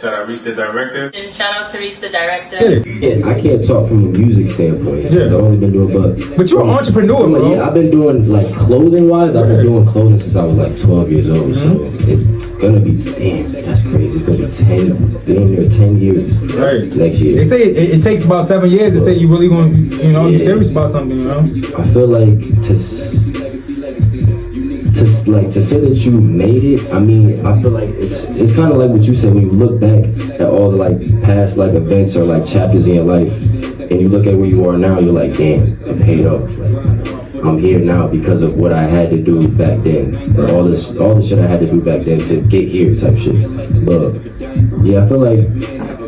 Shout out Reese the director. And shout out to Reese the director. Yeah, I can't talk from a music standpoint. Yeah. I've only been doing, but you're an entrepreneur, bro. Yeah, I've been doing like clothing wise. I've been doing clothing since I was like 12 years old. So it's gonna be damn. That's crazy. It's gonna be 10 years. Right. Next year. They say it takes about 7 years to say you really gonna be, be serious about something. I feel like to say that you made it, I mean, I feel like it's kind of like what you said when you look back at all the like past like events or like chapters in your life, and you look at where you are now, you're like, damn, it paid off. Like, I'm here now because of what I had to do back then, and all the shit I had to do back then to get here, type shit. But yeah, I feel like.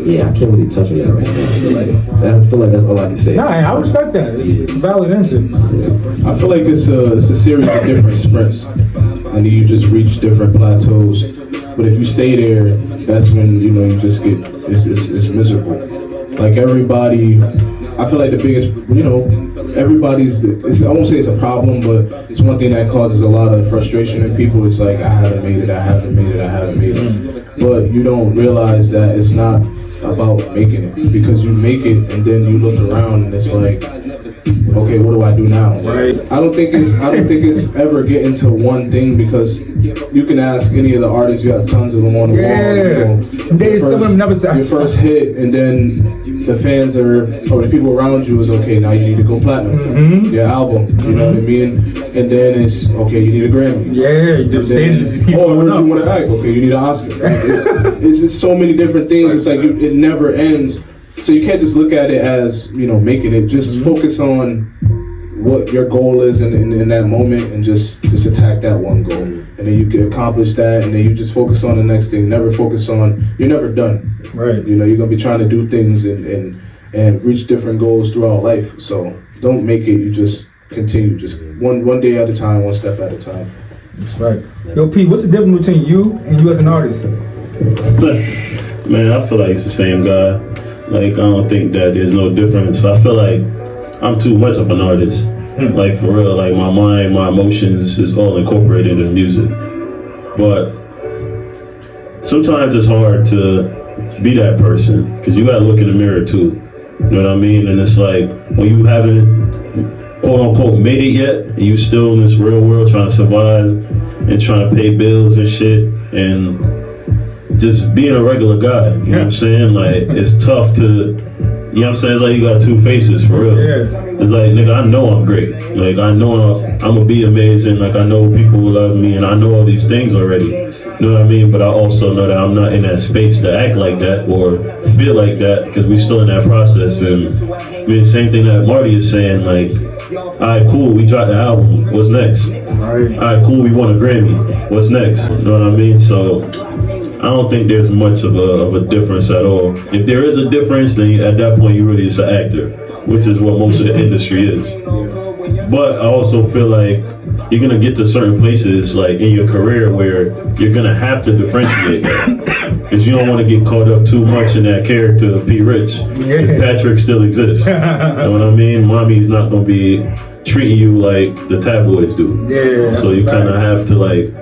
Yeah, I can't really touch on that right now. I feel like that's all I can say. Nah, I respect that. It's a valid answer. Yeah. I feel like it's a series of different sprints, and you just reach different plateaus. But if you stay there, that's when you just get it's miserable. Like everybody, I feel like the biggest, everybody's. I won't say it's a problem, but it's one thing that causes a lot of frustration in people. It's like I haven't made it. But you don't realize that it's not about making it, because you make it and then you look around and it's like, okay, what do I do now? Right. I don't think it's ever getting to one thing, because you can ask any of the artists, you have tons of them on the wall. Some of them never say your first hit, and then the fans or the people around you is okay. Now you need to go platinum. Your album, you know what I mean? And then it's okay. You need a Grammy. Yeah, the stages just keep going up. You want an Ike? Okay, you need an Oscar. It's just so many different things. It's like it never ends. So you can't just look at it as making it. Just focus on what your goal is in that moment, and just attack that one goal, and then you can accomplish that, and then you just focus on the next thing. Never focus on, you're never done. Right. You're gonna be trying to do things and reach different goals throughout life. So don't make it. You just continue, just one day at a time, one step at a time. That's right. Yo, P, what's the difference between you and you as an artist? Man, I feel like it's the same guy. Like, I don't think that there's no difference. I feel like I'm too much of an artist. Like, for real, like my mind, my emotions is all incorporated in music. But sometimes it's hard to be that person, because you gotta look in the mirror too. You know what I mean? And it's like, when you haven't quote unquote made it yet, and you still in this real world trying to survive and trying to pay bills and shit, and just being a regular guy, you know what I'm saying? Like, it's tough to, you know what I'm saying? It's like you got two faces, for real. It's like, nigga, I know I'm great. Like, I know I'm gonna be amazing. Like, I know people will love me, and I know all these things already. You know what I mean? But I also know that I'm not in that space to act like that or feel like that, because we're still in that process. And I mean, same thing that Marty is saying, like, all right, cool, we dropped the album. What's next? All right, cool, we won a Grammy. What's next? You know what I mean? So I don't think there's much of a difference at all. If there is a difference, then at that point you're really just an actor, which is what most of the industry is. But I also feel like you're gonna get to certain places, like in your career, where you're gonna have to differentiate that, because you don't want to get caught up too much in that character of P. Rich. If Patrick still exists, you know what I mean? Mommy's not gonna be treating you like the tabloids do. So you kind of have to like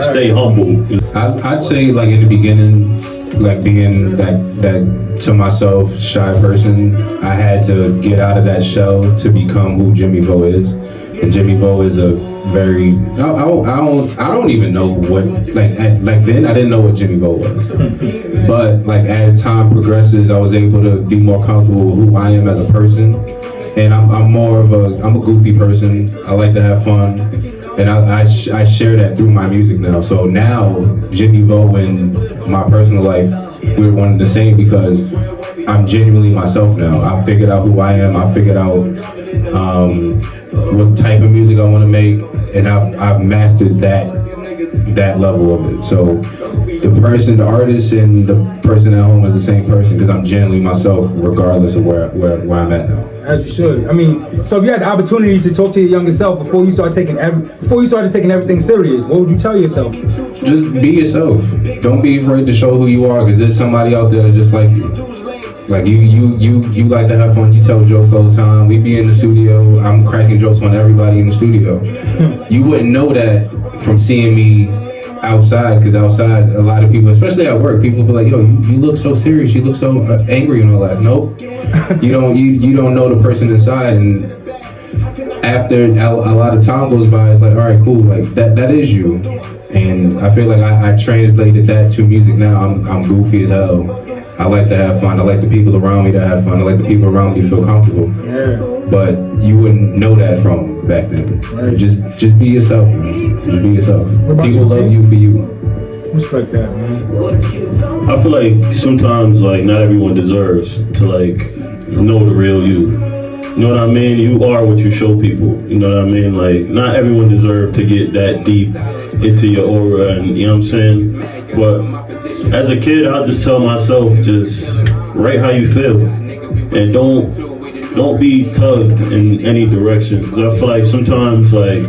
stay humble. I'd say like in the beginning, like being that to myself shy person, I had to get out of that shell to become who Jimmy Vo is. And Jimmy Vo is a very I don't even know what like then I didn't know what Jimmy Vo was. But like as time progresses, I was able to be more comfortable with who I am as a person. And I'm a goofy person. I like to have fun, and I share that through my music now. So now Jimmy Vo in my personal life, we're one and the same, because I'm genuinely myself now. I figured out who I am. I figured out what type of music I want to make, and I've mastered that level of it. So the artist, and the person at home is the same person, because I'm genuinely myself, regardless of where I'm at now. As you should. I mean, so if you had the opportunity to talk to your younger self before you started taking everything serious, what would you tell yourself? Just be yourself. Don't be afraid to show who you are, because there's somebody out there just like you. Like you like to have fun. You tell jokes all the time. We be in the studio. I'm cracking jokes on everybody in the studio. You wouldn't know that from seeing me outside, because outside a lot of people, especially at work, people be like, yo, you look so serious, you look so angry and all that. Nope. You don't know the person inside, and after a lot of time goes by, it's like, all right, cool, like that is you. And I feel like I translated that to music now. I'm goofy as hell. I like to have fun. I like the people around me to have fun. I like the people around me to feel comfortable. Yeah. But you wouldn't know that from back then. Right. Just be yourself, man. Just be yourself. about People you, love Pete? you for you. Respect that, man. I feel like sometimes like not everyone deserves to like know the real you. You know what I mean? You are what you show people. You know what I mean? Like not everyone deserves to get that deep into your aura, and you know what I'm saying? But as a kid, I'll just tell myself, just write how you feel, and don't be tugged in any direction. Cause I feel like sometimes like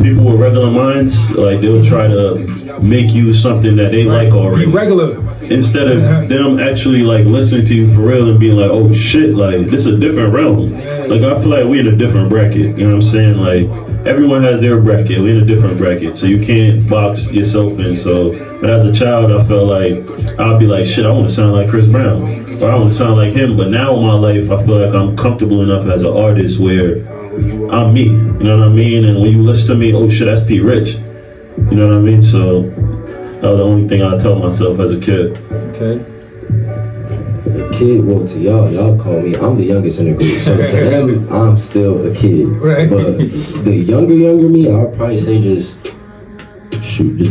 people with regular minds, like they'll try to make you something that they like already. Be regular. Instead of them actually like listening to you for real and being like, oh shit, like this is a different realm. Like I feel like we in a different bracket. You know what I'm saying? Like everyone has their bracket. We're in a different bracket, so you can't box yourself in. So, but as a child, I felt like I'll be like, shit, I want to sound like Chris Brown, or I want to sound like him. But now in my life, I feel like I'm comfortable enough as an artist where I'm me. You know what I mean? And when you listen to me, oh shit, that's P. Rich. You know what I mean? So that was the only thing I tell myself as a kid. Okay. Kid, well, to y'all call me, I'm the youngest in the group, so to them, I'm still a kid. Right. But the younger me, I'll probably say just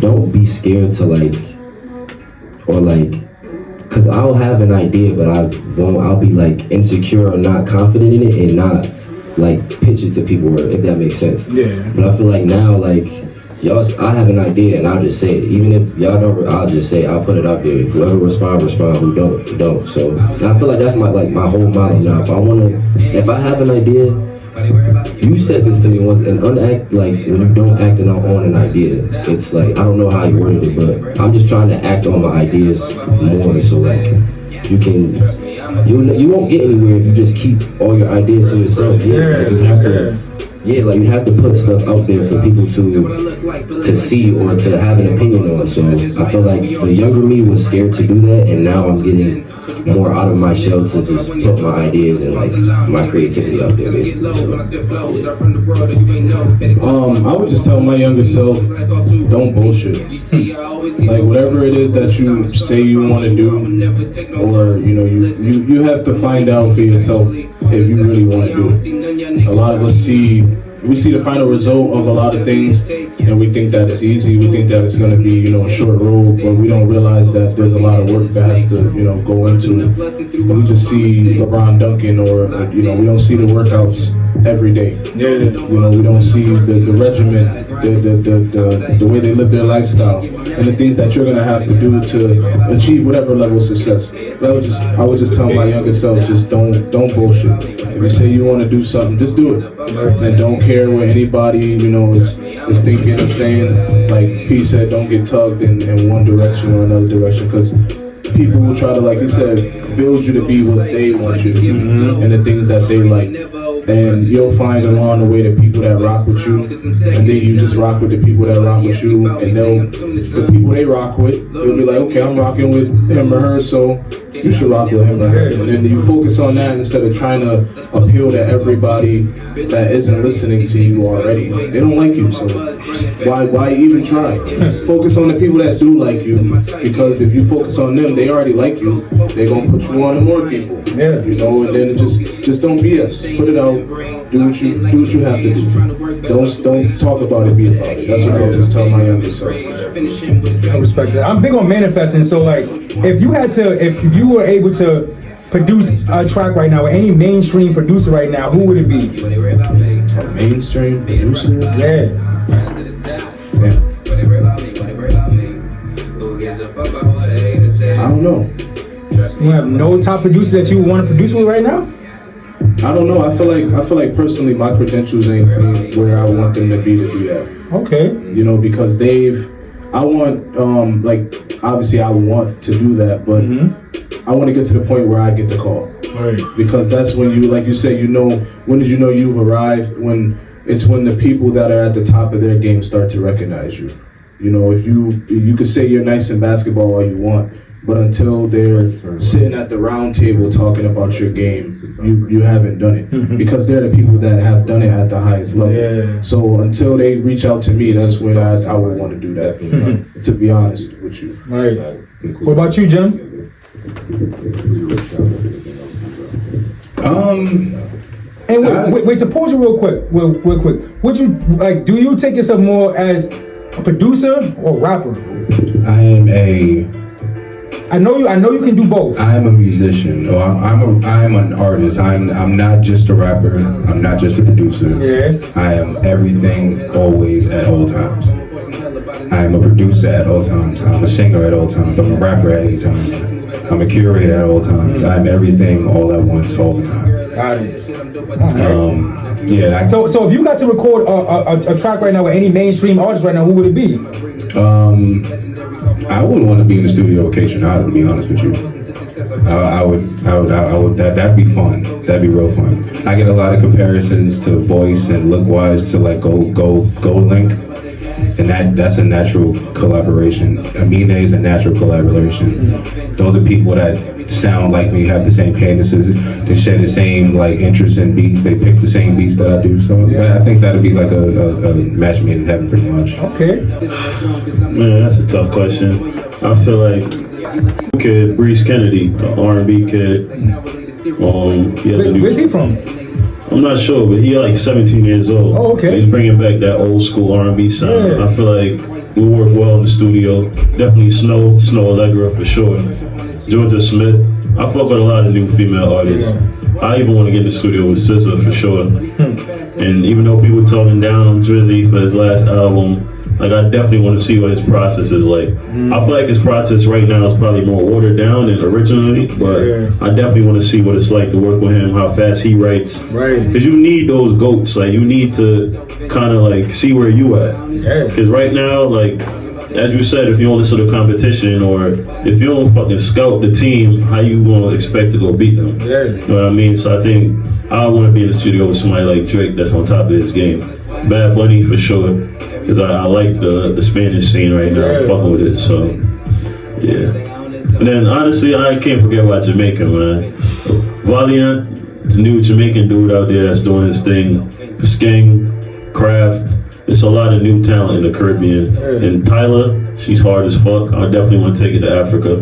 don't be scared to cause I'll have an idea, but I'll be like insecure or not confident in it and not like pitch it to people, if that makes sense. Yeah. But I feel like now, like, I have an idea and I'll just say it. Even if y'all don't, I'll just say, I'll put it out there. Whoever respond, who don't. So I feel like that's my whole model now. If I have an idea, you said this to me once, and when you don't act on an idea, it's like, I don't know how you worded it, but I'm just trying to act on my ideas more, so like, you won't get anywhere if you just keep all your ideas to yourself. You have to put stuff out there for people to see or to have an opinion on. So I feel like the younger me was scared to do that, and now I'm getting more out of my shell to just put my ideas and like my creativity out there, basically. I would just tell my younger self, don't bullshit. Like whatever it is that you say you want to do, or you have to find out for yourself if you really want to do it. A lot of us we see the final result of a lot of things, and we think that it's easy. We think that it's going to be, a short road, but we don't realize that there's a lot of work that has to, go into it. And we just see LeBron dunking, or we don't see the workouts every day. We don't see the regimen, the way they live their lifestyle, and the things that you're going to have to do to achieve whatever level of success. But I would just tell my younger self, just don't bullshit. If you say you want to do something, just do it, and don't care what anybody is thinking or saying. Like P said, don't get tugged in one direction or another direction, because people will try to, like he said, build you to be what they want you to be, and the things that they like. And you'll find along the way the people that rock with you, and then you just rock with the people that rock with you, and the people they rock with, they'll be like, okay, I'm rocking with him or her, so you should rock with him or her. And then you focus on that instead of trying to appeal to everybody that isn't listening to you already. They don't like you, so why even try? Focus on the people that do like you, because if you focus on them, they already like you. They're gonna put you on to more people. Yeah. And then just don't BS. Put it out. Do what you have to do. Don't talk about it. Be about it. That's what I always tell my younger self. I respect that. I'm big on manifesting. So like, if you were able to produce a track right now with any mainstream producer right now, who would it be? A mainstream producer? Yeah. I don't know. You have no top producer that you want to produce with right now? I don't know. I feel like personally, my credentials ain't where I want them to be to do that. Okay. Because I want, obviously I want to do that, but I want to get to the point where I get the call. Right. Because that's when you, like you said, when did you know you've arrived? When the people that are at the top of their game start to recognize you. You know, if you could say you're nice in basketball all you want, but until they're sitting at the round table talking about your game, you haven't done it. Because they're the people that have done it at the highest level. Yeah. So until they reach out to me, that's when I would want to do that, to be honest with you. Right. What about you, Jim? And wait, to pause you real quick. Would you like? Do you take yourself more as a producer or rapper? I know you can do both. I am a musician. Or I'm an artist. I'm not just a rapper. I'm not just a producer. Yeah. I am everything, always, at all times. I am a producer at all times. I'm a singer at all times. I'm a rapper at any time. I'm a curator at all times. I'm everything, all at once, all the time. Got it. Yeah. So if you got to record a track right now with any mainstream artist right now, who would it be? I wouldn't want to be in the studio with K Tronado, to be honest with you. I would. That'd be fun. That'd be real fun. I get a lot of comparisons to voice and look wise to like Go Link, and that's a natural collaboration. Amine is a natural collaboration. Those are people that sound like me, have the same cadences, they share the same like interests in beats. They pick the same beats that I do. So I think that'd be like a match made in heaven, pretty much. Okay. Man, that's a tough question. I feel like kid Maurice Geddie, the R&B kid. Where's he from? I'm not sure, but he's like 17 years old. Oh, okay. He's bringing back that old school R&B sound. Yeah. I feel like we work well in the studio. Definitely Snow Allegra for sure. Georgia Smith. I fuck with a lot of new female artists. Yeah. I even want to get in the studio with SZA for sure. And even though people talking down on Drizzy for his last album, like I definitely want to see what his process is like. I feel like his process right now is probably more watered down than originally, but I definitely want to see what it's like to work with him, how fast he writes. Right. Because you need those goats, like you need to kind of like see where you at. Because right now, like, as you said, if you don't listen to competition or if you don't fucking scout the team, how you gonna expect to go beat them? You know what I mean? So I think I want to be in the studio with somebody like Drake that's on top of his game. Bad Bunny for sure, because I like the Spanish scene right now. I'm fucking with it, so yeah. And then honestly, I can't forget about Jamaica, man. Valiant, this new Jamaican dude out there that's doing his thing. Skeng, Kraft. It's a lot of new talent in the Caribbean. And Tyler, she's hard as fuck. I definitely want to take it to Africa.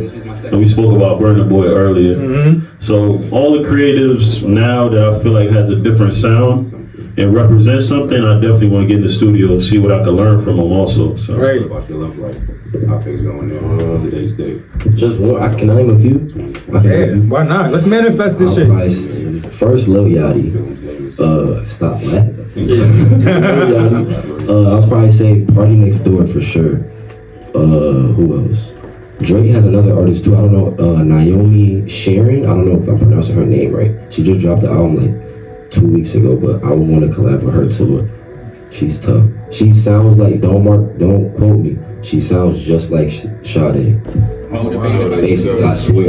And we spoke about Burna Boy earlier. So all the creatives now that I feel like has a different sound and represents something, I definitely want to get in the studio and see what I can learn from them also. So. Right. About your love life, how things going on today's day. Just one. I can name a few. Why not? Let's manifest this shit. First, Lil Yachty. Stop laughing. I'll probably say Party Next Door for sure. Who else? Drake has another artist too. I don't know. Naomi Sharon. I don't know if I'm pronouncing her name right. She just dropped the album like 2 weeks ago, but I would want to collab with her too. She's tough. She sounds like, don't quote me. She sounds just like Sade. Basically, I swear.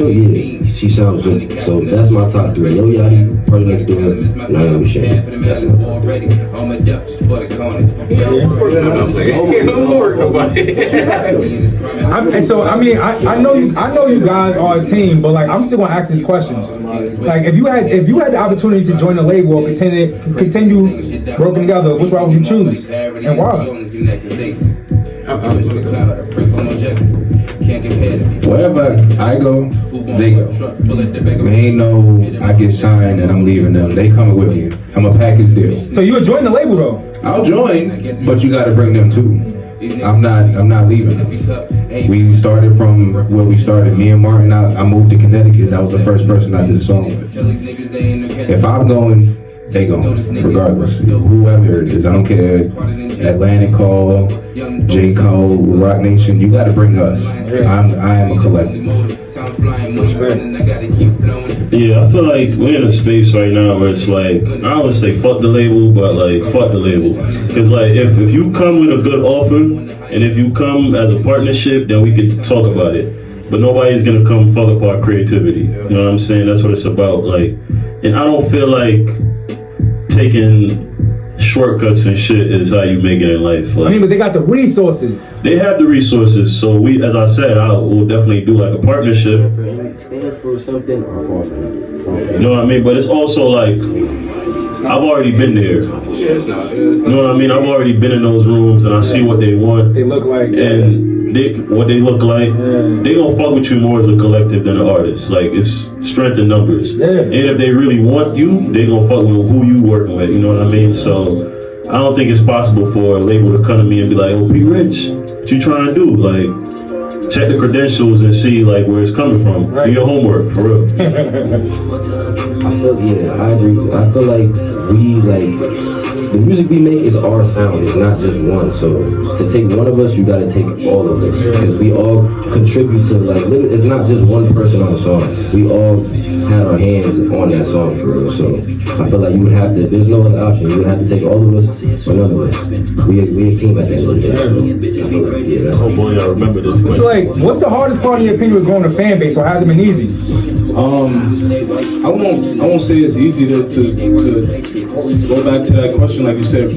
Yeah, she sounds just, so that's my top three. Lil Yachty, Party Next Door, Naomi Sharon. That's my top three. I know you guys are a team, but like I'm still gonna ask these questions. Like if you had the opportunity to join a label or continue working together, which route would you choose and why? Wherever I go, they go. There ain't no I get signed and I'm leaving them. They coming with me. I'm a package deal. So you would join the label though? I'll join, but you got to bring them too. I'm not leaving them. We started from where we started. Me and Martin, I moved to Connecticut. That was the first person I did a song with. If I'm going, they going, regardless. Whoever it is, I don't care. Atlantic Call, J. Cole, Rock Nation, you got to bring us. I am a collective. Yeah, I feel like we're in a space right now where it's like, I don't want to say fuck the label, but like fuck the label. Because like if you come with a good offer and if you come as a partnership, then we could talk about it. But nobody's gonna come fuck up our creativity. You know what I'm saying? That's what it's about. Like, and I don't feel like taking shortcuts and shit is how you make it in life. Like, I mean, but they got the resources. they have the resources, so we, as I said, I will definitely do like a partnership. Stand for something or fall for it. You know what I mean? But it's also like, I've already been there. Yeah, it's not. You know what I mean? I've already been in those rooms and I see what they want. They look like. And what they look like, they gonna fuck with you more as a collective than an artist. Like, it's strength in numbers. Yeah. And if they really want you, they gonna fuck with who you working with. You know what I mean? So I don't think it's possible for a label to come to me and be like, "Oh, be rich. What you trying to do?" Like, check the credentials and see like where it's coming from. Right. Do your homework for real. I agree. I feel like the music we make is our sound. It's not just one. So to take one of us, you got to take all of us because we all contribute to like. It's not just one person on the song. We all had our hands on that song for real. So I feel like you would have to. There's no other option. You would have to take all of us or none of us. We a team at the end of the day. So I feel like, that's Oh boy, I remember this. So like, what's the hardest part in your opinion with growing a fan base, or has it been easy? I won't say it's easy to go back to that question, like you said,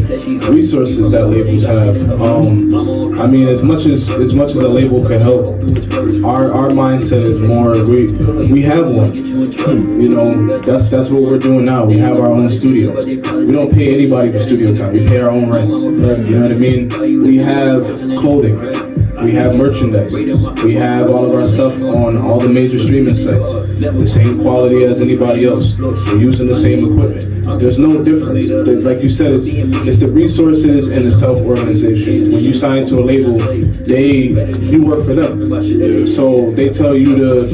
resources that labels have. I mean, as much as a label can help, our mindset is more we have one. You know, that's what we're doing now. We have our own studio. We don't pay anybody for studio time. We pay our own rent. You know what I mean? We have clothing. We have merchandise. We have all of our stuff on all the major streaming sites. The same quality as anybody else. We're using the same equipment. There's no difference. Like you said, it's the resources and the self-organization. When you sign to a label, you work for them. So they tell you to,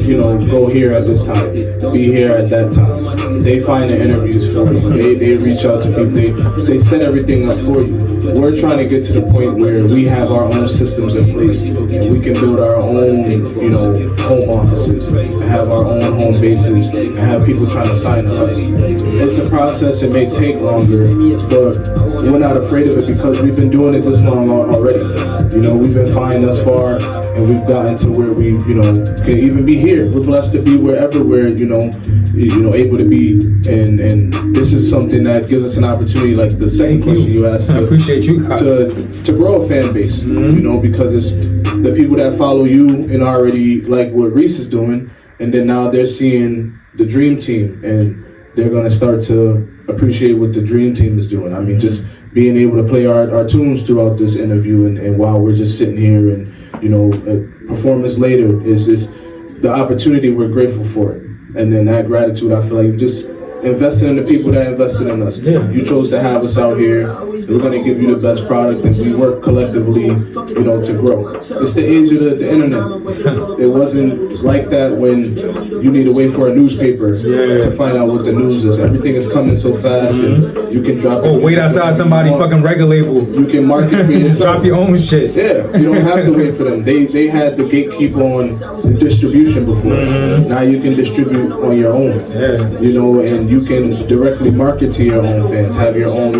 go here at this time, be here at that time. They find the interviews for you. They reach out to people. They set everything up for you. We're trying to get to the point where we have our own systems in place and we can build our own, home offices, have our own home bases, and have people trying to sign to us. It's a process. It may take longer, but we're not afraid of it because we've been doing it this long already. We've been fine thus far, and we've gotten to where we, can even be here. We're blessed to be wherever we're, able to be, and this is something that gives us an opportunity, like the second question you asked. I appreciate you to grow a fan base, because it's the people that follow you and already like what Reese is doing, and then now they're seeing the Dream Team, and they're gonna start to appreciate what the Dream Team is doing. I mean, just being able to play our tunes throughout this interview, and while we're just sitting here, and a performance later is the opportunity. We're grateful for it, and then that gratitude, I feel like just investing in the people that invested in us. Yeah. You chose to have us out here. We're going to give you the best product, and we work collectively, to grow. It's the age of the internet. It wasn't like that when you need to wait for a newspaper to find out what the news is. Everything is coming so fast, and you can drop. Wait outside somebody fucking record label. You can market for Just yourself. drop your own shit. Yeah, you don't have to wait for them. They had the gatekeep on the distribution before. Now you can distribute on your own. And you can directly market to your own fans. Have your own,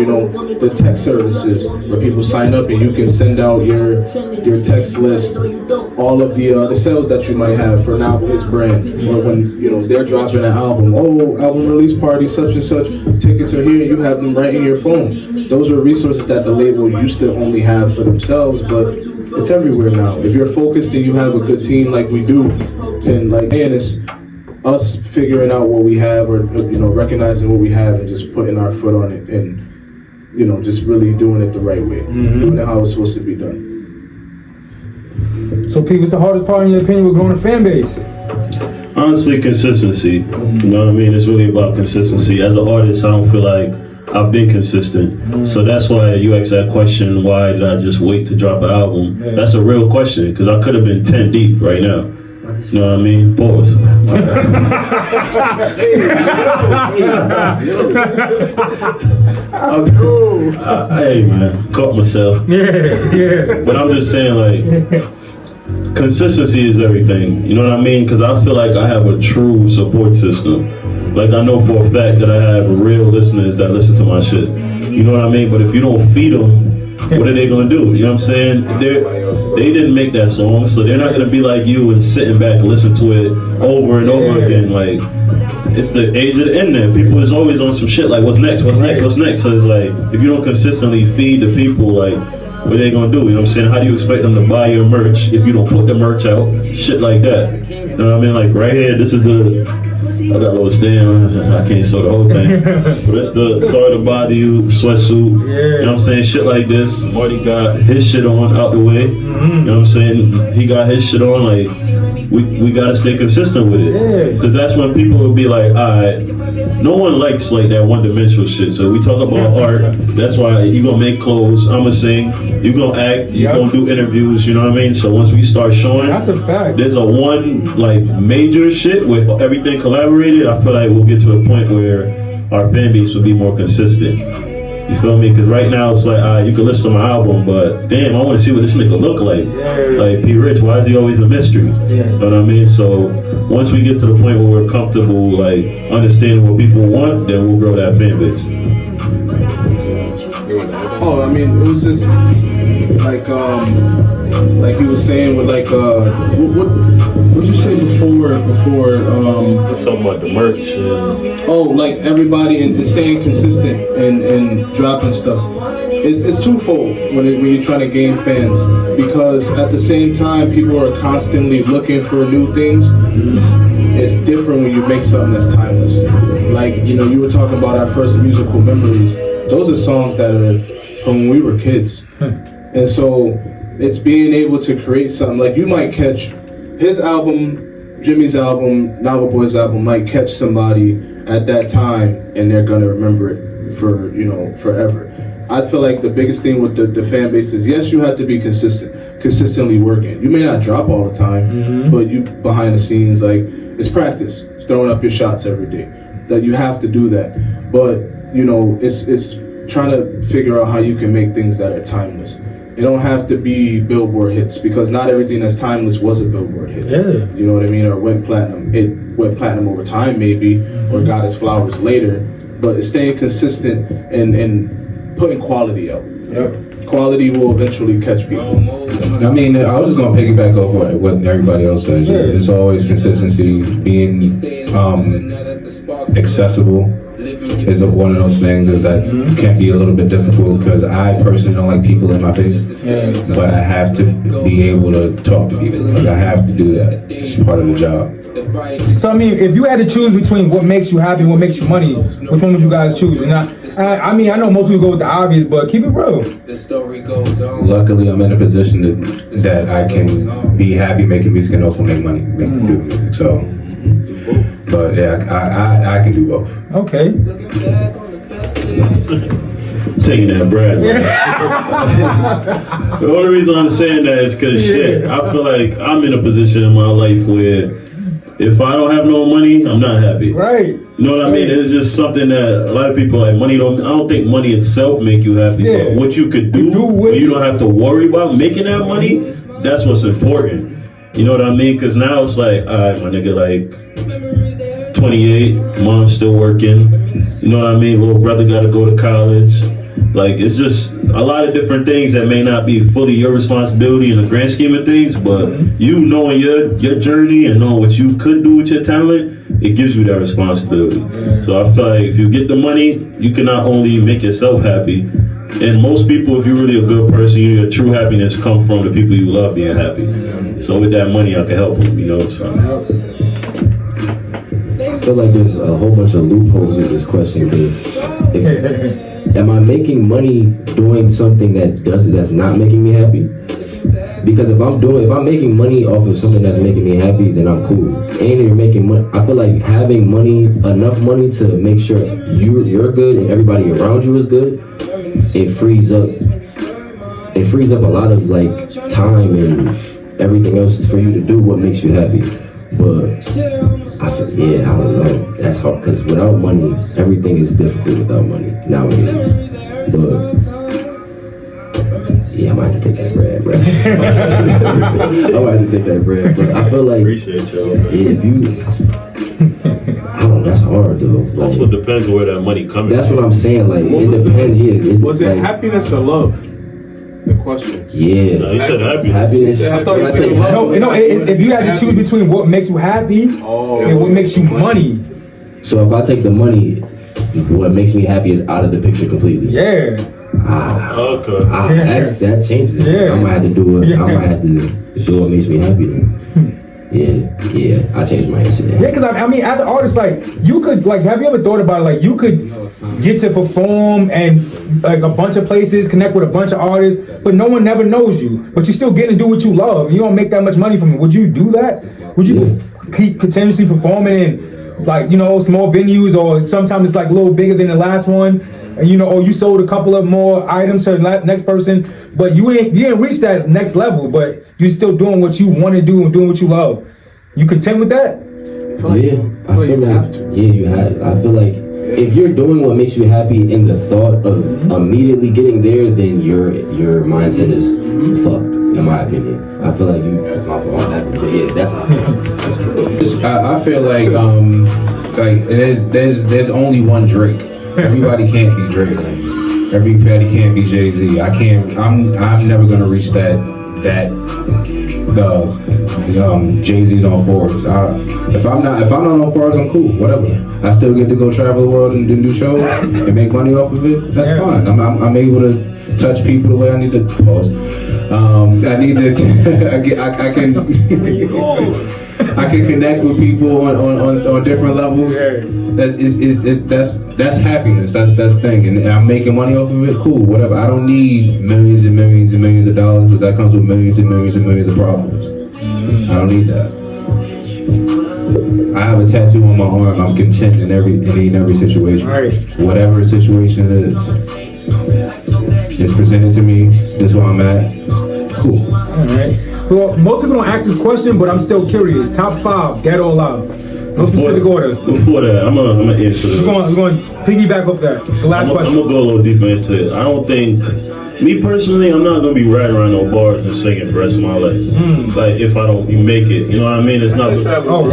the text services where people sign up and you can send out your text list, all of the sales that you might have for now his brand, or when they're dropping an album. Album release party, such and such. Tickets are here. You have them right in your phone. Those are resources that the label used to only have for themselves, but it's everywhere now. If you're focused and you have a good team like we do, and it's us figuring out what we have, or recognizing what we have and just putting our foot on it, and just really doing it the right way, doing it how it's supposed to be done. So Pete, what's the hardest part in your opinion with growing a fan base? Honestly, consistency. You know what I mean? It's really about consistency. As an artist, I don't feel like I've been consistent. So that's why you asked that question, why did I just wait to drop an album? That's a real question, because I could have been 10 deep right now. You know what I mean? Pause. Hey man, caught myself. Yeah. But I'm just saying, like, consistency is everything. You know what I mean? Because I feel like I have a true support system. Like, I know for a fact that I have real listeners that listen to my shit. You know what I mean? But if you don't feed them what are they gonna do? You know what I'm saying? They didn't make that song, so they're not gonna be like you and sitting back and listen to it over and over again. Like, it's the age of the internet. People is always on some shit like, what's next? What's next? What's next? So it's like, if you don't consistently feed the people, like, what are they gonna do? You know what I'm saying? How do you expect them to buy your merch if you don't put the merch out? Shit like that. You know what I mean? Like, right here, this is the, I got a little stand, I can't show the whole thing. But it's the Sorry to Bother You sweatsuit. You know what I'm saying? Shit like this. Marty got his shit on out the way. You know what I'm saying? He got his shit on. Like, we gotta stay consistent with it. Because that's when people will be like, alright, no one likes like that one-dimensional shit. So we talk about art. That's why you gonna make clothes, I'm gonna sing, you gonna act, you gonna do interviews, you know what I mean? So once we start showing, That's a fact. there's a one like major shit with everything collaborated. I feel like we'll get to a point where our fan base will be more consistent. You feel me? Because right now it's like, you can listen to my album, but damn, I want to see what this nigga look like. Like P. Rich, why is he always a mystery? You know what I mean? So once we get to the point where we're comfortable, like understanding what people want, then we'll grow that fan base. Oh, I mean, it was just like he was saying with like what did you say before Talking about the merch. like everybody and staying consistent and dropping stuff. It's twofold when you're trying to gain fans, because at the same time people are constantly looking for new things. It's different when you make something that's timeless. Like, you know, you were talking about our first musical memories. Those are songs that are from when we were kids. And so it's being able to create something. Like, you might catch his album, Jimmy's album, Novel Boy's album might catch somebody at that time and they're gonna remember it for, you know, forever. I feel like the biggest thing with the fan base is, yes, you have to be consistently working. You may not drop all the time, but you behind the scenes, like, it's practice, throwing up your shots every day. That you have to do that. But, you know, it's trying to figure out how you can make things that are timeless. It don't have to be Billboard hits, because not everything that's timeless was a Billboard hit. You know what I mean? Or went platinum. It went platinum over time maybe, or got its flowers later. But it's staying consistent and putting quality out. Quality will eventually catch people. I mean, I was just gonna piggyback off what everybody else said. It's always consistency, being accessible is one of those things that can be a little bit difficult, because I personally don't like people in my face, but I have to be able to talk to people. Like, I have to do that. It's part of the job. So I mean, if you had to choose between what makes you happy and what makes you money, which one would you guys choose? And I mean, I know most people go with the obvious, but keep it real. Luckily, I'm in a position that I can be happy making music and also make money making music. So, but yeah, I can do both. Okay. Taking that bread. The only reason I'm saying that is because I feel like I'm in a position in my life where if I don't have no money, I'm not happy. Right. You know what I mean? It's just something that a lot of people like money don't. I don't think money itself make you happy. But what you could do where you don't have to worry about making that money, that's what's important. You know what I mean? Because now it's like, all right, my nigga, like 28, mom's still working. You know what I mean? Little brother got to go to college. Like, it's just a lot of different things that may not be fully your responsibility in the grand scheme of things, but you knowing your journey and knowing what you could do with your talent, it gives you that responsibility. So I feel like if you get the money, you can not only make yourself happy, and most people, if you're really a good person, your true happiness comes from the people you love being happy. So with that money, I can help them, you know. So. I feel like there's a whole bunch of loopholes in this question, because am I making money doing something that's not making me happy? Because if I'm making money off of something that's making me happy, then I'm cool. And you're making money. I feel like having money, enough money to make sure you're good and everybody around you is good, it frees up a lot of like time and everything else for you to do what makes you happy. But I don't know. That's hard, because without money, everything is difficult without money nowadays. But yeah, I might have to take that bread, bro. I might have to take that bread, but I feel like Appreciate you. if you, I don't know, that's hard though. Like, Also depends where that money coming that's from. what I'm saying. Like, it depends. Was it like, happiness or love? question. Yeah. He said happiness. Happiness. I thought you I said say love. No, if you had to choose between what makes you happy and what makes you money. So if I take the money, what makes me happy is out of the picture completely. Yeah. Okay. That changes it. Yeah. I might have to do it. Yeah. I might have to do what makes me happy then. Yeah, I changed my answer there. Yeah, because I mean, as an artist, like, you could, like, have you ever thought about it? Like, you could get to perform and, like, a bunch of places, connect with a bunch of artists, but no one never knows you. But you still get to do what you love. You don't make that much money from it. Would you do that? Would you keep continuously performing in, like, you know, small venues, or sometimes it's, like, a little bigger than the last one? And, you know, or you sold a couple of more items to the next person, but you didn't reach that next level, but you're still doing what you want to do and doing what you love. You content with that? I feel like if you're doing what makes you happy in the thought of immediately getting there, then your mindset is fucked, in my opinion. I feel like that's my fault. Yeah, that's true. I feel like there's only one Drake. Everybody can't be Drake. Everybody can't be Jay-Z. I'm never gonna reach the Jay-Z's on Forbes. If I'm not on Forbes, I'm cool. Whatever. I still get to go travel the world and do shows and make money off of it. That's fine. I'm able to touch people the way I need to. Pause. I need to. I can connect with people on different levels. That's happiness. That's the thing, and I'm making money off of it. Cool, whatever. I don't need millions and millions and millions of dollars, but that comes with millions and millions and millions of problems. I don't need that. I have a tattoo on my arm. I'm content in every situation. Right. Whatever situation it is, it's presented to me. This is where I'm at. Cool. All right. So most people don't ask this question, but I'm still curious. Top 5, dead or alive? No specific order. Before that, I'm gonna answer this. We're going to piggyback off that. The last question. I'm gonna go a little deeper into it. I don't think, me personally, I'm not gonna be riding around no bars and singing for the rest of my life. Like, if I don't make it, you know what I mean? It's not because I don't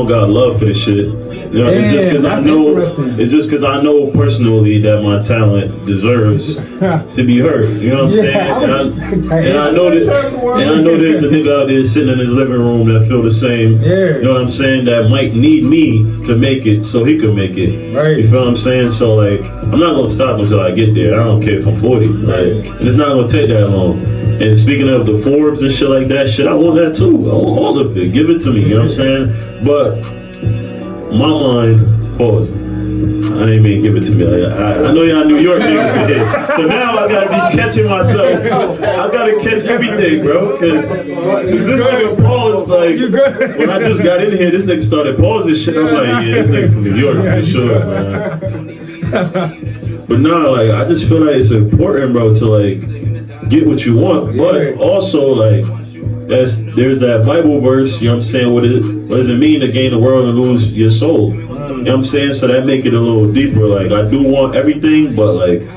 got love for this shit. You know, it's just because I know personally that my talent deserves to be heard. You know what I'm saying? And I know there's a nigga out there sitting in his living room that feel the same. Yeah. You know what I'm saying? That might need me to make it so he can make it. Right. You feel what I'm saying? So, like, I'm not gonna stop until I get there. I don't care if I'm 40. Right? And it's not gonna take that long. And speaking of the Forbes and shit like that, I want that too. I want all of it. Give it to me. You know what I'm saying? But my mind, pause. I ain't mean give it to me. Like, I know y'all New York niggas here. So now I gotta be catching myself. I gotta catch everything, bro. Cause this nigga paused, like, when I just got in here, this nigga started pausing shit. I'm like, yeah, this nigga from New York for sure, man. But nah, like, I just feel like it's important, bro, to like get what you want. But also, like, there's that Bible verse, you know what I'm saying? What does it mean to gain the world and lose your soul? You know what I'm saying? So that make it a little deeper. Like, I do want everything, but like,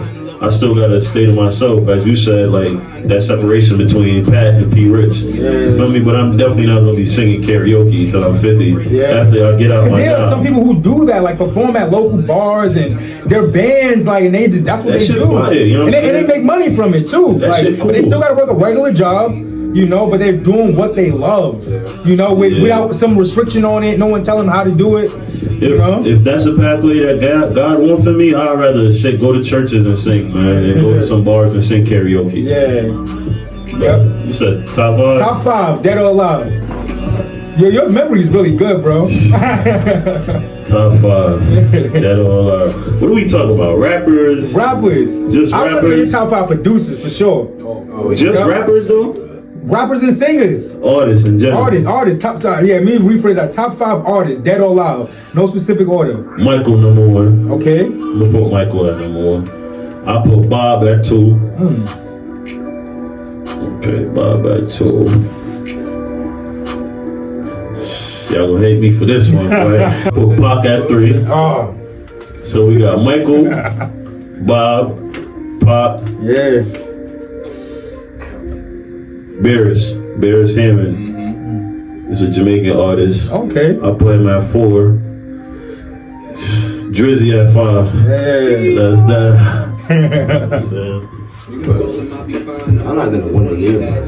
I still gotta stay to myself, as you said, like that separation between Pat and P. Rich. You feel me? But I'm definitely not gonna be singing karaoke till I'm 50. After I get out my job. There are some people who do that, like perform at local bars and their bands, like, and they just that's what they do. Fire, you know and they make money from it too. Like, cool. But they still gotta work a regular job. You know, but they're doing what they love, you know, without some restriction on it, no one telling them how to do it. If that's a pathway that God wants for me, I'd rather go to churches and sing, man, and go to some bars and sing karaoke. Yeah. Yep. You said top 5? Top 5, dead or alive. Your memory is really good, bro. Top 5, dead or alive. What do we talk about? Rappers? Just I'm rappers? your top 5 producers for sure. Just rappers though? Rappers and singers. Artists in general. Artists. Let me rephrase that. Top 5 artists, dead or alive. No specific order. Michael number 1. Okay. I'm gonna put Michael at number 1. I'll put Bob at 2. Okay, Bob at 2. Y'all gonna hate me for this one, boy. Put Pac at 3. Oh. So we got Michael, Bob, Pop. Yeah. Barris Hammond is a Jamaican artist. Okay. I put him at 4. Drizzy at 5. Yeah. That's that. I'm not gonna win the year. Yeah,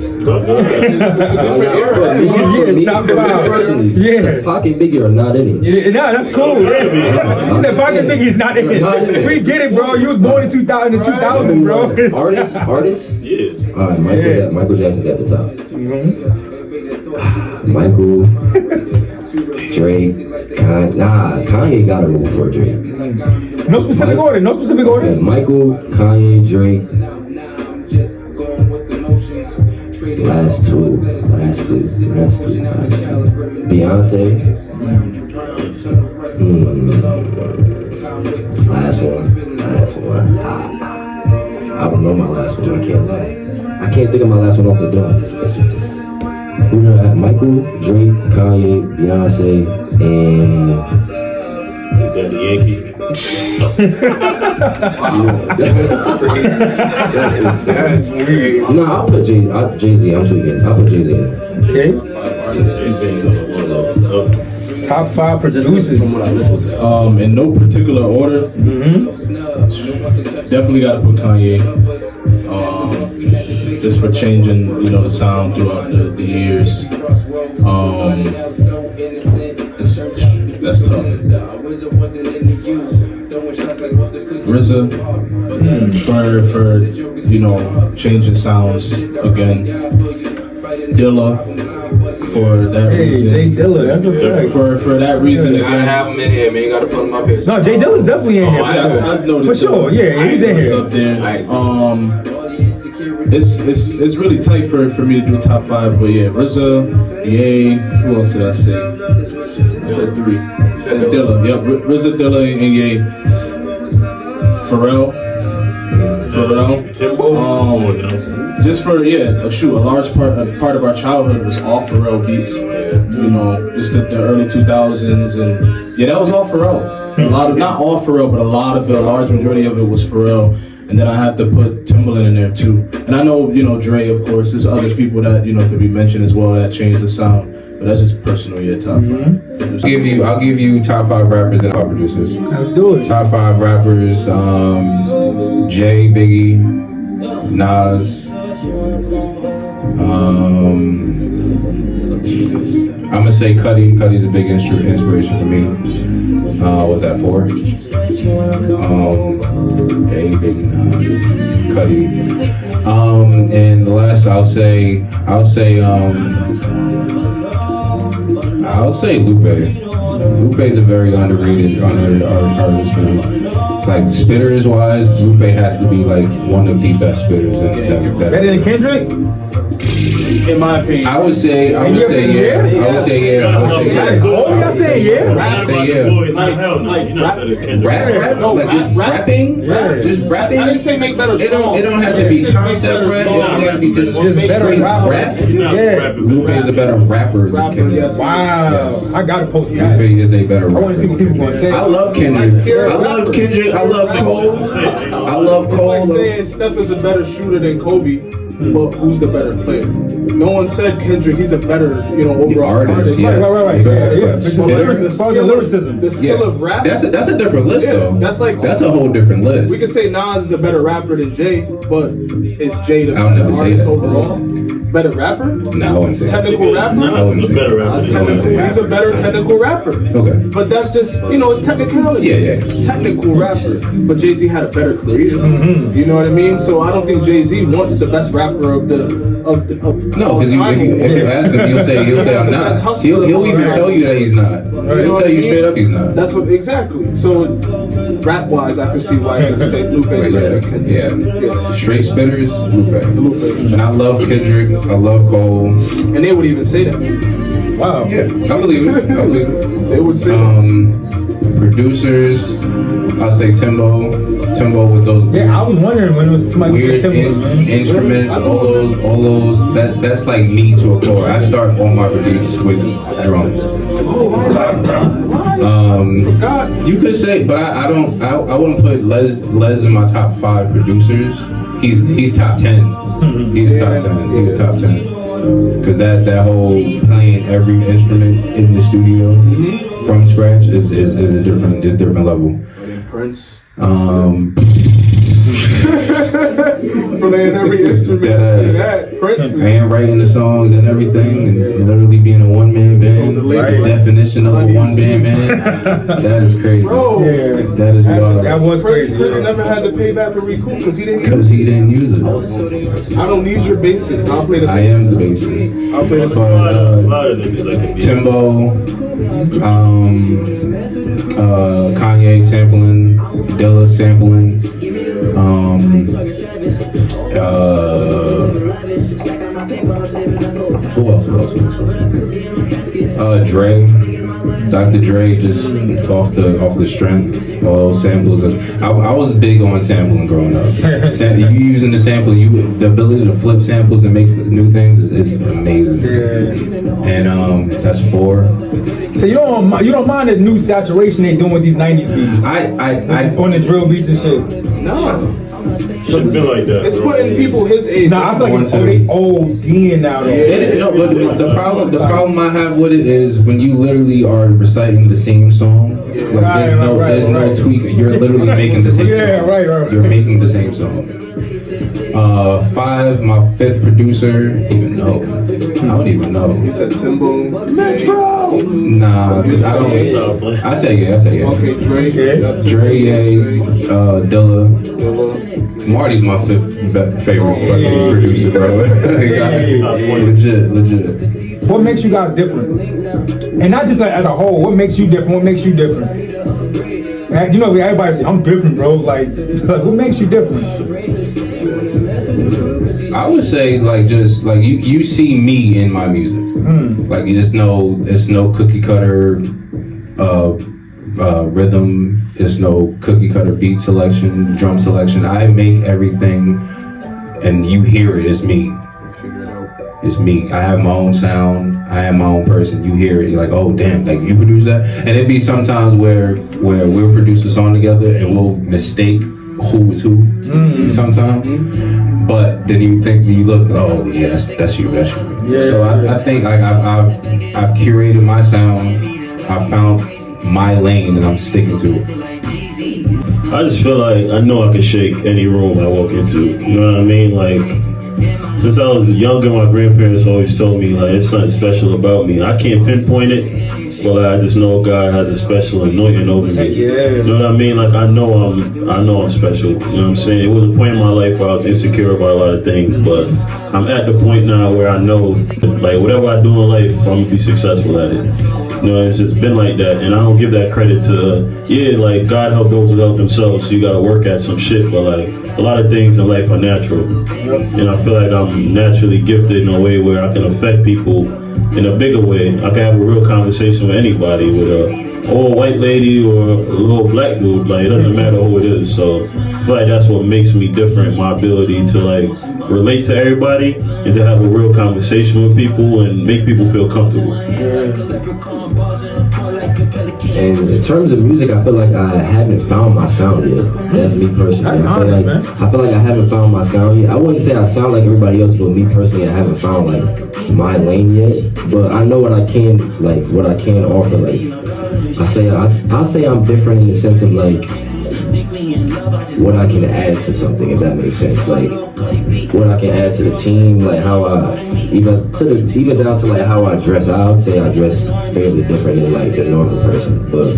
top 5. Yeah. Pocket Biggie are not in it. Yeah, no, that's cool. He said Pocket Biggie's not in it. We get it, bro. You was born in 2000, bro. Artists? Yeah. All right, Michael Jackson's at the top. Mm-hmm. Michael, Drake, Kanye gotta move for Drake. No specific order. Okay, Michael, Kanye, Drake. Last two. Beyonce. Last one. I don't know my last one. I can't think of my last one off the dome. Who do I have? Michael, Drake, Kanye, Beyonce, and Daddy Yankee. That's insane. That's weird. No, I'll put Jay-Z. I'm tweaking. I'll put Jay-Z in. Okay. Top 5 producers. From what I listened to. In no particular order. Definitely got to put Kanye. Just for changing, the sound throughout the years. That's tough. RZA for changing sounds again. Dilla for that reason. Jay Dilla, that's a fact. For that reason You gotta again. have him in here, man. You gotta put him up here. No, Jay Dilla's definitely in here for sure. I've noticed For sure, yeah, he's in It's here. up there. Nice. It's really tight for me to do top 5, but yeah, RZA, Ye, who else did I say? I said 3. Dilla, yep, RZA, Dilla, and Ye. Pharrell. Timbo. Just for a large part of our childhood was all Pharrell beats. Just the early 2000s, and that was all Pharrell. Not all Pharrell, but a large majority of it was Pharrell. And then I have to put Timbaland in there too. And I know, Dre, of course. There's other people that could be mentioned as well that changed the sound. But that's just personal, top 5. I'll give you top 5 rappers and top producers. Let's do it. Top 5 rappers: Jay, Biggie, Nas. I'm gonna say Cudi. Cudi's a big inspiration for me. Was that 4? Jay, Biggie, Nas, Cudi. And the last I'll say Lupe. Lupe's a very underrated artist, man. Like spitters wise, Lupe has to be like one of the best spitters. Better than Kendrick? In my opinion. I would say yeah. Oh, y'all saying yeah? Hell no. You're not better than Kendrick. Rapping? Yeah. Just rapping? I didn't say make better songs. It don't have to be concept rap. It don't have to be just better straight rapper. rap. You're not Yeah. rapping. Lupe is a better rapper than Kendrick. Yes. Wow. I gotta post that. Lupe is a better I want to see rapper. what people gonna say. I love Kendrick. I love Kendrick. I love Cole. I love It's like Cole. saying Steph is a better shooter than Kobe, but who's the better player? No one said Kendrick. He's a better, overall artist. Yeah. Right. Yeah. But As far as the lyricism. the skill of rap. That's a different list though. That's like That's a whole different list. we could say Nas is a better rapper than Jay, but is Jay the I'll better never say artist that. overall? Better rapper? No, I wouldn't say that. Technical rapper? Nas is a better rapper. He's a better technical rapper. Okay. But that's just, it's technicality. Yeah. Technical rapper. But Jay-Z had a better career. You know what I mean? So I don't think Jay-Z wants the best rapper of No, because if you ask him, he'll say I'm not. He'll even tell you that he's not. He'll tell you straight up he's not. That's what exactly. So rap-wise, I can see why he would say Lupe is better than Kendrick. Yeah. Straight spitters, Lupe. Lupe. And I love Kendrick. I love Cole. And they would even say that. Wow. Yeah, I believe it. They would say Producers, I'll say Timbo with those Yeah, I was wondering when somebody weird was saying Timbo, man. instruments, all those. That's like me to a core. I start all my producers with drums. You could say, but I don't. I wouldn't put Les in my top 5 producers. He's top 10. He's top 10. He's top 10. Because that whole playing every instrument in the studio from scratch is a different level. Prince. Playing every instrument. That Prince. And writing the songs and everything, and literally being a one-man band. Right. The definition of a one-man band. That is crazy. Bro, That is wild. That was crazy. Prince never had to pay back or recoup because he didn't Because he didn't use it. I don't need your bassist. I'll play the I am the bassist. I'll play the A lot of niggas that could be. Timbo, Kanye sampling, Dilla sampling, who else? Dre, Dr. Dre, just off the strength, all those samples. I was big on sampling growing up. You using the sample, the ability to flip samples and make new things is amazing. And that's 4. So you don't mind the new saturation they doing with these 90s beats? I On the drill beats and shit. No. Should've been like that. It's bro. putting people his age. Nah, I feel like it's ODing now though. But the problem I have with it is when you literally are reciting the same song. Like there's no tweak. You're literally making the same song. Right. You're making the same song. 5, my 5th producer. I don't even know. You said Timbo. Nah, 'cause I don't. I say yeah. Okay, Dre. Dre, Dilla. Marty's my 5th favorite fucking producer, bro. Legit. What makes you guys different? And not just as a whole. What makes you different? What makes you different? You know, everybody say I'm different, bro. Like what makes you different? I would say just you see me in my music. Like it's no cookie cutter rhythm. It's no cookie cutter beat selection, drum selection. I make everything, and you hear it. It's me. It's me. I have my own sound. I am my own person. You hear it. You're like, oh damn, like you produce that. And it'd be sometimes where we'll produce a song together and we'll mistake who is who. Sometimes. But then you look, oh yeah, that's you. Yeah. So I think like I've curated my sound. I found my lane and I'm sticking to it. I just feel like I know I can shake any room I walk into. You know what I mean? Like, since I was younger, my grandparents always told me like there's something special about me. I can't pinpoint it, but I just know God has a special anointing over me. You know what I mean? Like I know I'm special. You know what I'm saying? It was a point in my life where I was insecure about a lot of things, but I'm at the point now where I know like whatever I do in life, I'm gonna be successful at it. You know, it's just been like that, and I don't give that credit to like God help those who help themselves. So you gotta work at some shit, but like a lot of things in life are natural, and I feel like I'm naturally gifted in a way where I can affect people in a bigger way. I can have a real conversation with anybody, with a old white lady or a little black dude. Like it doesn't matter who it is. So I feel like that's what makes me different. My ability to like relate to everybody and to have a real conversation with people and make people feel comfortable. And in terms of music, I feel like I haven't found my sound yet. That's me personally. That's honest, man. I feel like I haven't found my sound yet. I wouldn't say I sound like everybody else, but me personally, I haven't found like my lane yet. But I know what I can offer. Like I'll say I'm different in the sense of like what I can add to something, if that makes sense. Like what I can add to the team, like how I even down to like how I dress. I would say I dress fairly different than like the normal person. But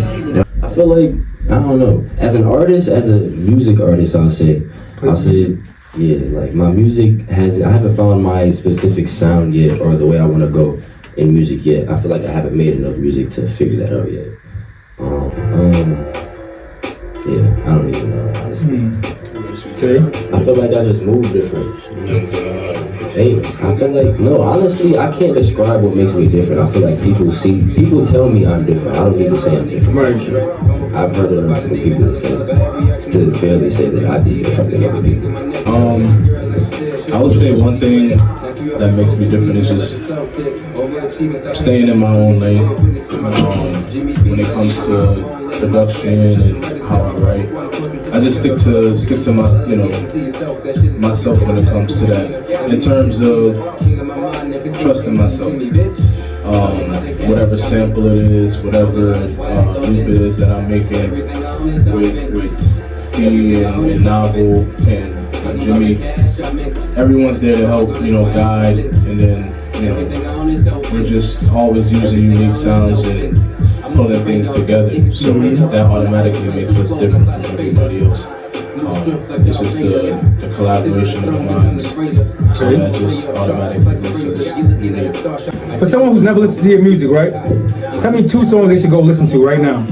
I feel like I don't know. As an artist, as a music artist, I'll say yeah, like my music I haven't found my specific sound yet or the way I want to go in music yet. I feel like I haven't made enough music to figure that out yet. Yeah, I don't even know, honestly. Okay. I feel like I just move different. Hey, I feel like, no, honestly, I can't describe what makes me different. I feel like people tell me I'm different. I don't need to say I'm different. Right. I've heard it enough from people to fairly say that I do different than other people. I would say one thing that makes me different is just staying in my own lane. When it comes to production and how I write, I just stick to my myself when it comes to that. In terms of trusting myself, whatever sample it is, whatever loop it is that I'm making with P and Novel and Jimmy. Everyone's there to help, guide, and then, we're just always using unique sounds and pulling things together. So that automatically makes us different from everybody else. It's just the collaboration of the minds. So that just automatically makes us unique. For someone who's never listened to your music, right? Tell me 2 songs they should go listen to right now.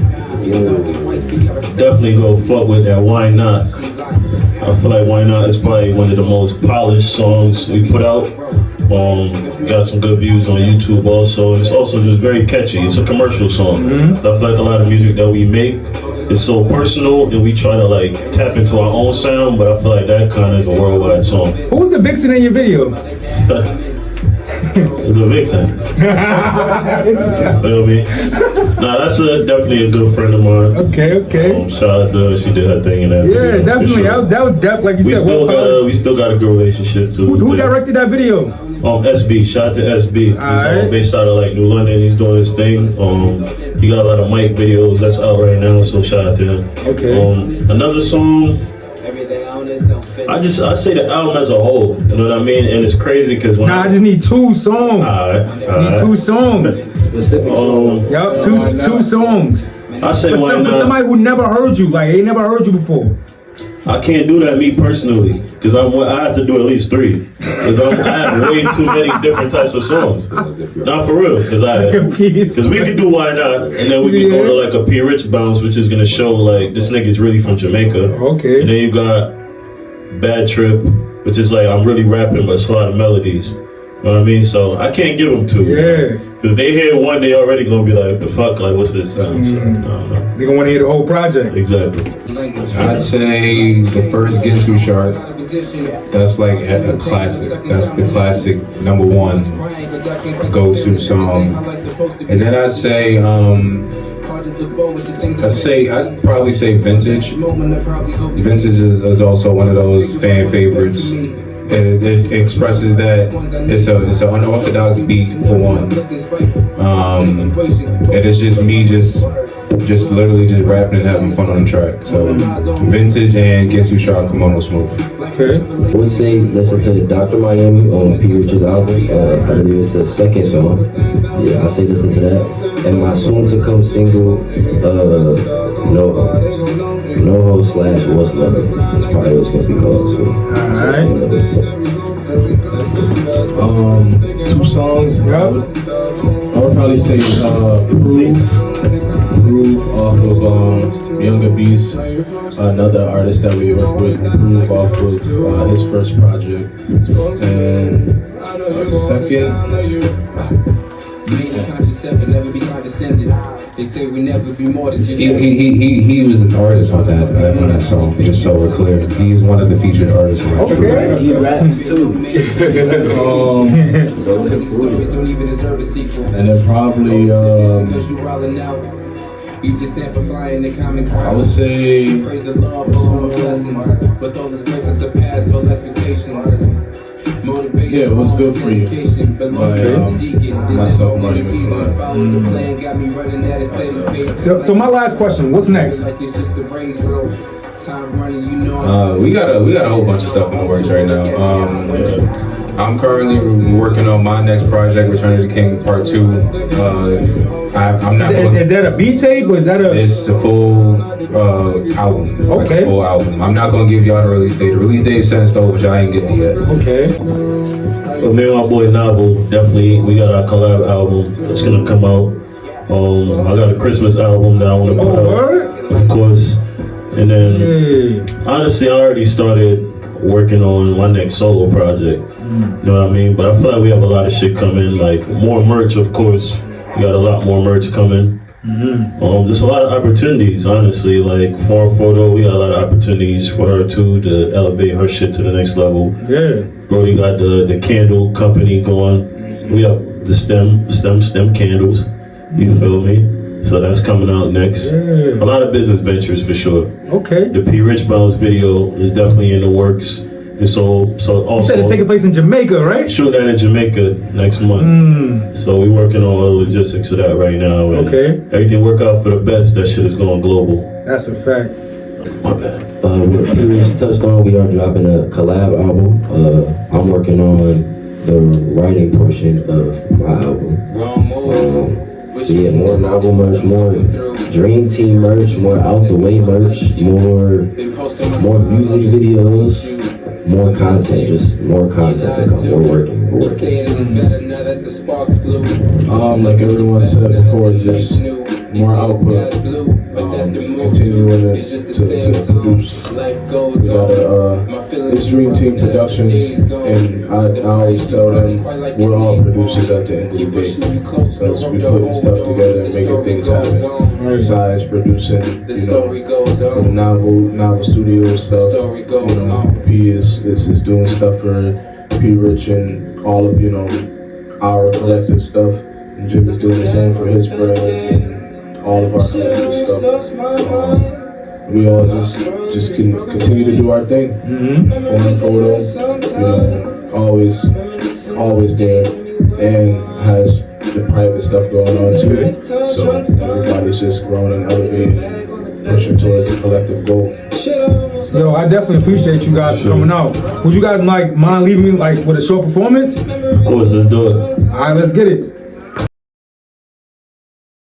Definitely go fuck with that Why Not. I feel like Why Not is probably one of the most polished songs we put out. Got some good views on YouTube also. It's also just very catchy. It's a commercial song. So I feel like a lot of music that we make is so personal, and we try to like tap into our own sound, but I feel like that kind of is a worldwide song. Who was the vixen in your video? It's a vixen. Feel me? Nah, that's definitely a good friend of mine. Okay. Shout out to her. She did her thing in that video. Yeah, definitely. Sure. That was definitely, like you said. We still got a good relationship too. Who directed that video? SB. Shout out to SB. He's based out of like New London. He's doing his thing. He got a lot of mic videos that's out right now. So shout out to him. Okay. Another song. I say the album as a whole, you know what I mean? And it's crazy because when I just need 2 songs. I need 2 songs. Yup, two songs. I say for somebody who never heard you, like they never heard you before. I can't do that me personally, because I have to do at least 3, because I have way too many different types of songs. Not for real, because we can do Why Not, and then we can go to like a P. Rich bounce, which is gonna show like this nigga's really from Jamaica. Okay. And then you got Bad Trip, which is like I'm really rapping, but it's a lot of melodies. You know what I mean? So I can't give them 2. Yeah. Because if they hear one, they already gonna be like, the fuck, like what's this sound? So, I don't know. They gonna want to hear the whole project. Exactly. I'd say the first Get Too Sharp. That's like a classic. That's the classic #1 go-to song. And then I'd probably say Vintage. Vintage is also one of those fan favorites. It expresses that it's an unorthodox beat for one. And it's just me just literally just rapping and having fun on the track. So Vintage and Get Too Sharp, Kimono Smooth. Okay. I would say listen to Dr. Miami on P. Rich's album. I believe it's the 2nd song. Yeah, I say listen to that. And my soon to come single, No Ho / What's Love. It's probably what it's gonna be called. So, alright. 2 songs. I would probably say Prove off of Younger Beast, another artist that we work with. Prove off of his first project, and second. He was an artist on that song, just so we're clear. He's one of the featured artists on that. Okay. He raps too. And then probably I would say praise the Lord for all the blessings, but all his grace surpass all expectations. Yeah, What's Good For You by myself, Marty McFly. So my last question, what's next? We got a whole bunch of stuff in the works right now. I'm currently working on my next project, Return of the King Part 2. I'm not. Is that a beat tape or is that a? It's a full album. Okay. Like a full album. I'm not gonna give y'all the release date. The release date is set in stone, which I ain't getting yet. Okay. But me and my boy Novel, definitely, we got our collab album that's gonna come out. I got a Christmas album that I want to put out, word? of course. And then, honestly, I already started working on my next solo project. You know what I mean? But I feel like we have a lot of shit coming, like more merch, of course. We got a lot more merch coming. Just a lot of opportunities, honestly. Like for Photo, we got a lot of opportunities for her too to elevate her shit to the next level. Yeah. Brody got the candle company going. We have the stem candles. You feel me? So that's coming out next. Yeah. A lot of business ventures for sure. Okay. The P. Rich Bounce video is definitely in the works. And so also. You said it's taking place in Jamaica, right? Shoot that in Jamaica next month. So we're working on all the logistics of that right now. And okay. Everything work out for the best. That shit is going global. That's a fact. What Sirius touched on, we are dropping a collab album. I'm working on the writing portion of my album. Yeah, more novel merch, more Dream Team merch, more out the way merch, more music videos, more content, just more content to come. We're working. Like everyone said before, just more output. Continuing to produce. We got it's Dream Team Productions, and I always tell them we're all producers at the end of the day. Because we putting stuff together and making things happen. Besides producing, for the novel studio stuff. P is doing stuff for P Rich and all of our collective stuff. And Jim is doing the same for his brands and all of our collective stuff. We all just can continue to do our thing. Foreign Photo, always there, and has the private stuff going on too. So everybody's just growing and elevating, pushing towards a collective goal. Yo, I definitely appreciate you guys coming out. Would you guys mind leaving me with a short performance? Of course, let's do it. All right, let's get it.